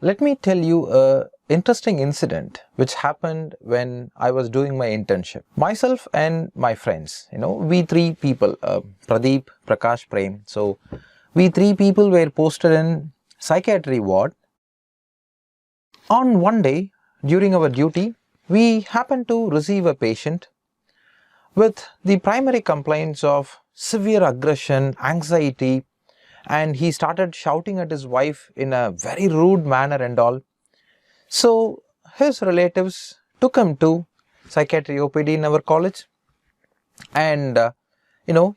Let me tell you a interesting incident which happened when I was doing my internship. Myself and my friends, we three people, Pradeep, Prakash, Prem. So we three people were posted in psychiatry ward. On one day during our duty, we happened to receive a patient with the primary complaints of severe aggression, anxiety, and he started shouting at his wife in a very rude manner and all. So his relatives took him to psychiatry OPD in our college, and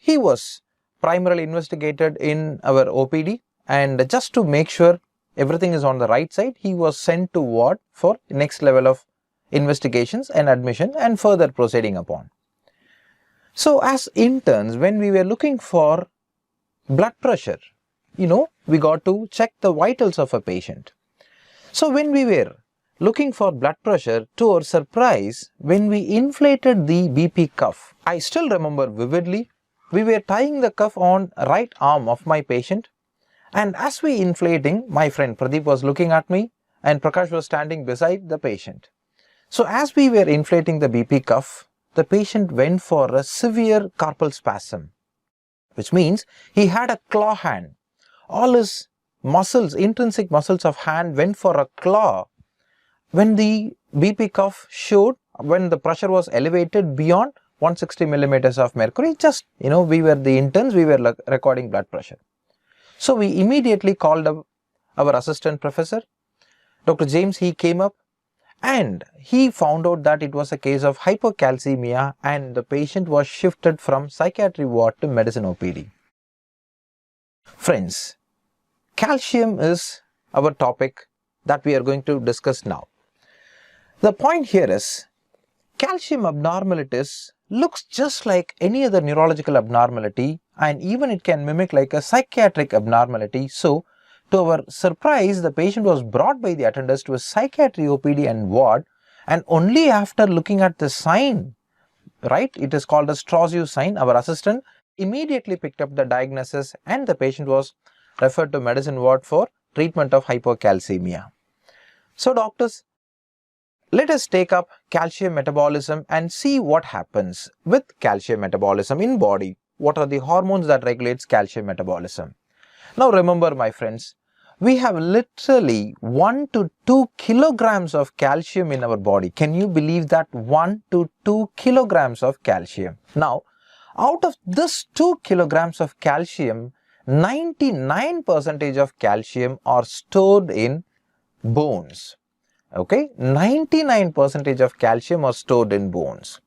he was primarily investigated in our OPD, and just to make sure everything is on the right side, he was sent to ward for next level of investigations and admission and further proceeding upon. So as interns, when we were looking for blood pressure, we got to check the vitals of a patient. So when we were looking for blood pressure, to our surprise, when we inflated the BP cuff, I still remember vividly, we were tying the cuff on right arm of my patient, and as we inflating, my friend Pradeep was looking at me and Prakash was standing beside the patient. So as we were inflating the BP cuff, the patient went for a severe carpal spasm, which means he had a claw hand. All his muscles, intrinsic muscles of hand went for a claw when the BP cuff showed, when the pressure was elevated beyond 160 millimeters of mercury. Just, we were the interns, we were recording blood pressure. So we immediately called up our assistant professor, Dr. James. He came up and he found out that it was a case of hypocalcemia, and the patient was shifted from psychiatry ward to medicine OPD. Friends, calcium is our topic that we are going to discuss now. The point here is, calcium abnormalities looks just like any other neurological abnormality, and even it can mimic like a psychiatric abnormality. So to our surprise, the patient was brought by the attenders to a psychiatry OPD and ward, and only after looking at the sign, right, it is called a Strauss sign, our assistant immediately picked up the diagnosis and the patient was referred to medicine ward for treatment of hypocalcemia. So doctors, let us take up calcium metabolism and see what happens with calcium metabolism in body. What are the hormones that regulates calcium metabolism? Now remember, my friends, we have literally 1 to 2 kilograms of calcium in our body. Can you believe that? 1 to 2 kilograms of calcium. Now, out of this 2 kilograms of calcium, 99% of calcium are stored in bones. Okay, 99% of calcium are stored in bones.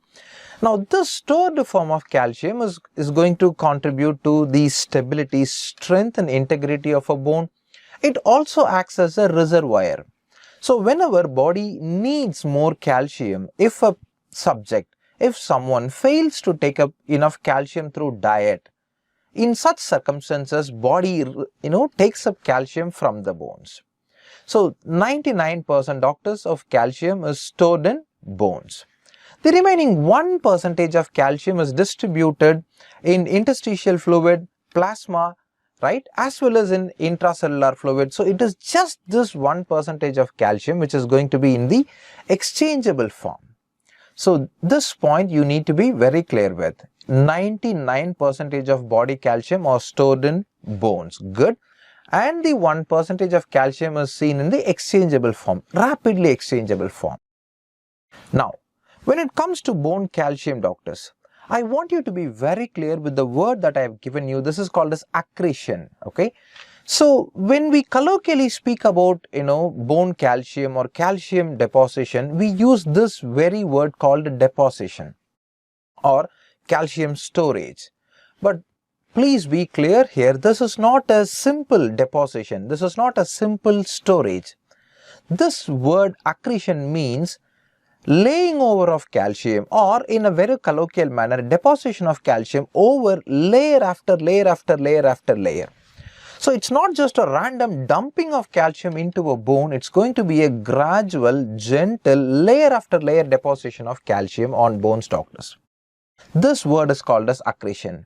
Now, this stored form of calcium is going to contribute to the stability, strength and integrity of a bone. It also acts as a reservoir. So, when our body needs more calcium, if someone fails to take up enough calcium through diet, in such circumstances, body, takes up calcium from the bones. So 99% doctors of calcium is stored in bones. The remaining 1% of calcium is distributed in interstitial fluid, plasma, right, as well as in intracellular fluid. So it is just this 1% of calcium which is going to be in the exchangeable form. So this point you need to be very clear with. 99% of body calcium are stored in bones. Good. And the 1% of calcium is seen in the exchangeable form, rapidly exchangeable form. Now, when it comes to bone calcium, doctors, I want you to be very clear with the word that I have given you. This is called as accretion. Okay. So when we colloquially speak about, bone calcium or calcium deposition, we use this very word called deposition or calcium storage. But please be clear here, this is not a simple deposition, this is not a simple storage. This word accretion means laying over of calcium, or in a very colloquial manner, deposition of calcium over layer after layer after layer after layer. So it's not just a random dumping of calcium into a bone, it's going to be a gradual, gentle, layer after layer deposition of calcium on bones, doctors. This word is called as accretion.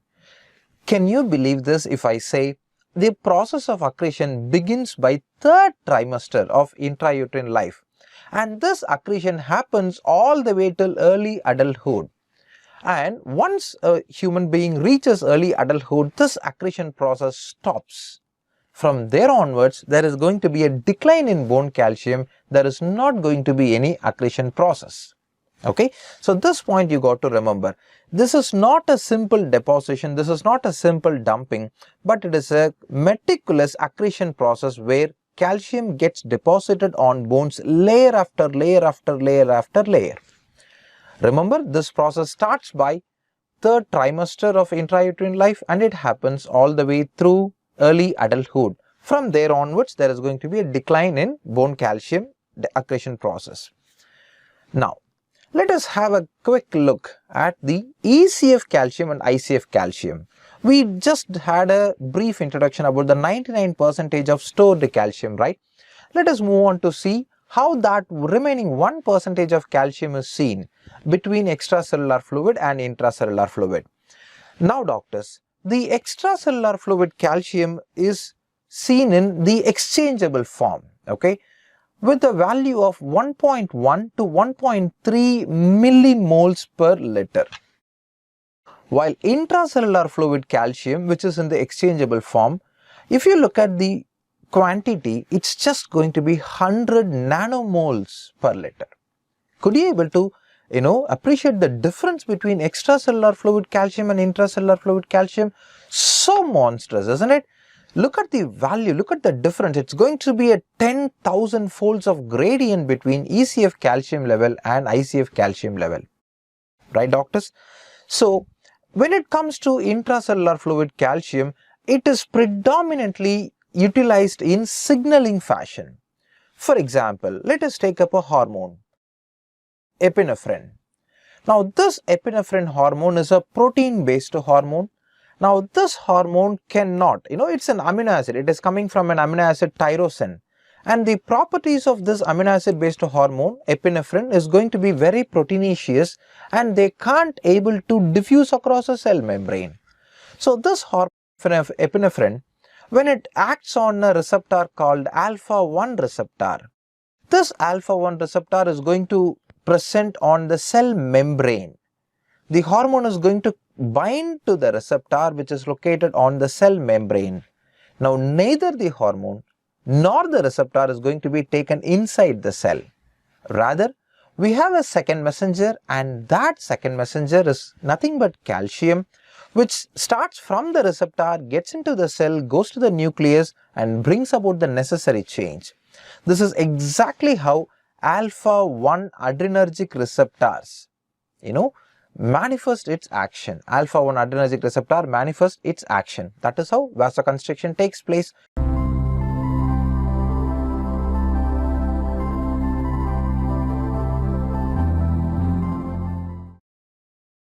Can you believe this if I say the process of accretion begins by third trimester of intrauterine life, and this accretion happens all the way till early adulthood. And once a human being reaches early adulthood, this accretion process stops. From there onwards, there is going to be a decline in bone calcium. There is not going to be any accretion process. Okay, so this point you got to remember. This is not a simple deposition, this is not a simple dumping, but it is a meticulous accretion process where calcium gets deposited on bones layer after layer after layer after layer. Remember, this process starts by third trimester of intrauterine life and it happens all the way through early adulthood. From there onwards, there is going to be a decline in bone calcium accretion process. Now, let us have a quick look at the ECF calcium and ICF calcium. We just had a brief introduction about the 99% of stored calcium, right? Let us move on to see how that remaining 1% of calcium is seen between extracellular fluid and intracellular fluid. Now doctors, the extracellular fluid calcium is seen in the exchangeable form, okay, with a value of 1.1 to 1.3 millimoles per liter. While intracellular fluid calcium, which is in the exchangeable form, if you look at the quantity, it's just going to be 100 nanomoles per liter. Could you able to appreciate the difference between extracellular fluid calcium and intracellular fluid calcium? So monstrous, isn't it? Look at the value, look at the difference. It's going to be a 10,000 folds of gradient between ECF calcium level and ICF calcium level. Right, doctors? So, when it comes to intracellular fluid calcium, it is predominantly utilized in signaling fashion. For example, let us take up a hormone, epinephrine. Now, this epinephrine hormone is a protein-based hormone. Now, this hormone cannot, it's an amino acid. It is coming from an amino acid tyrosine. And the properties of this amino acid based hormone, epinephrine, is going to be very proteinaceous and they can't able to diffuse across a cell membrane. So, this hormone, epinephrine, when it acts on a receptor called alpha-1 receptor, this alpha-1 receptor is going to present on the cell membrane. The hormone is going to bind to the receptor which is located on the cell membrane. Now, neither the hormone nor the receptor is going to be taken inside the cell. Rather, we have a second messenger, and that second messenger is nothing but calcium, which starts from the receptor, gets into the cell, goes to the nucleus and brings about the necessary change. This is exactly how alpha-1 adrenergic receptors, manifest its action. Alpha-1 adrenergic receptor manifests its action. That is how vasoconstriction takes place.